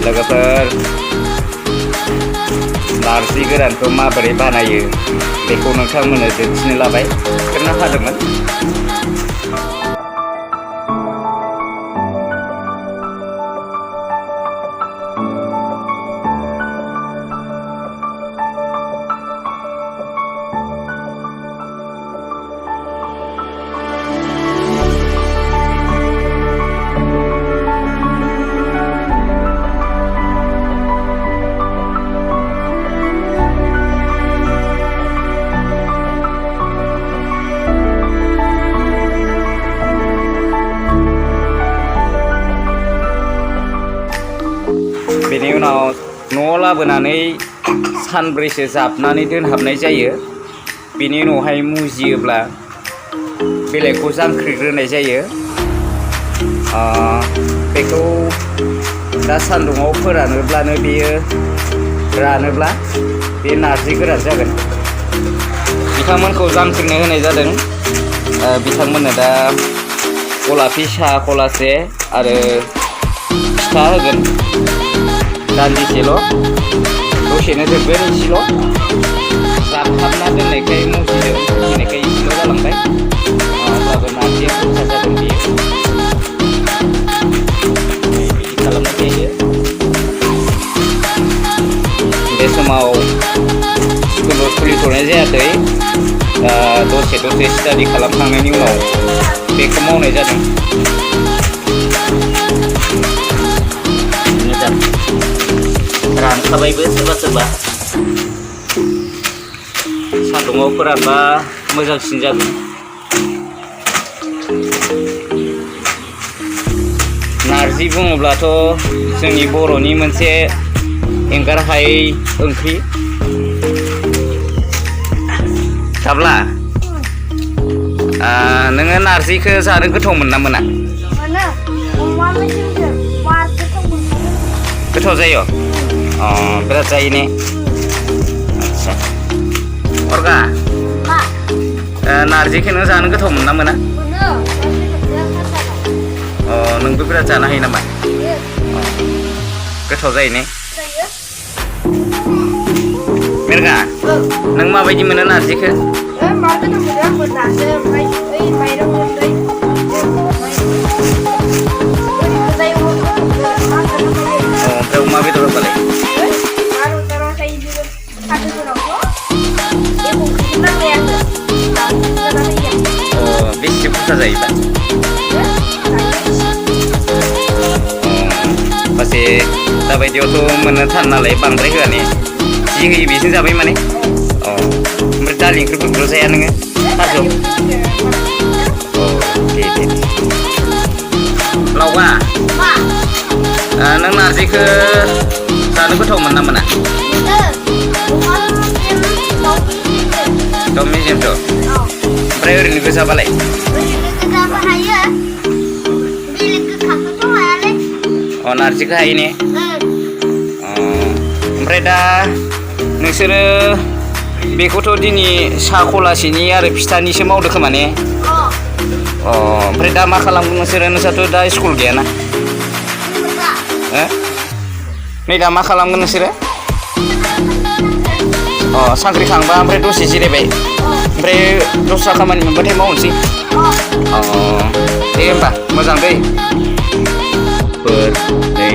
लोगोफोर नारजि गोरानखौ माबोरै बानायो बेखौ नोंथांमोननो दिन्थिनो लाबाय खोन्था हादोंमोन। बेनि उनाव न'आव लाबोनानै सानब्रैसो जाबनानै दोनहाबनाय जायो। बेनि उनावहाय मुजियोब्ला बिलाइखौ जांख्रिग्रोनाय जायो। बेखौ दा सान्दुङाव फोरानोब्लानो बेयो रानोब्ला बे नारजि गोरान जागोन। बिथांमोनखौ जांख्रिनो होनाय जादों। बिथांमोननो दा गलापि साहा खलासे आरो फिथा होगोन। दान्दिसेल' दसेनो जोबगोन इसेल' जाबथाबना दोननायखाय मुजिदों फैनायखाय इसेल' जालांबाय। अब्लाबो नारजिया बुरजा जागोन बेयो। बिदि खालामनाय जायो। बे समाव स्कुलबो खुलिथ'नाय जायाखै। दसे स्टाडि खालामखांनायनि उनाव बेखौ मावनाय जादों। रानखाबायबो सोरबा सोरबा सान्दुङाव फोरानबा मोजांसिन जागोन। नारजि बुङोब्लाथ' जोंनि बर'नि मोनसे एंगार हायै ओंख्रि। थाब्ला नोङो नारजिखौ जानो गोथाव मोना मोना? गोथाव जायो? बिराद जायो ने? आदसा अरगा नारजिखौ नों जानो गोथाव मोना मोना? नोंबो बिराद जानो हायो नामा? गोथाव जायो ने? मेरगा नों माबायदि मोनो नारजिखौ? ओमफ्राय अमा बेदरबालाय? बेसे बुरजा जायोबा? माखासे दाबायदियावथ' मोननो थान नालाय बांद्राय होआ ने? जि होयो बेजों जाबाय माने? ओमफ्राय दालि ओंख्रिफोरखौल' जाया नोङो? थास' दे लावगा नों नारजिखौ जानो गोथाव मोना मोना? दाउ मेजेमथ'? ओमफ्राय ओरैनो गोजाबालाय? नारजिखौ हायो ने? ओमफ्राय दा नोंसोरो बेखौथ' दिनै साहा खलासेनि आरो फिथानिसो मावदो खोमा ने? ओमफ्राय दा मा खालामगोन नोंसोरो? नोंस्राथ' दा स्कुल गैयाना? नै दा मा खालामगोन नोंसोरो? साख्रिखांबा ओमफ्राय दसे जिरायबाय ओमफ्राय दस्रा खामानि मोनबाथाय मावनोसै। दे होमबा मोजां दै। नै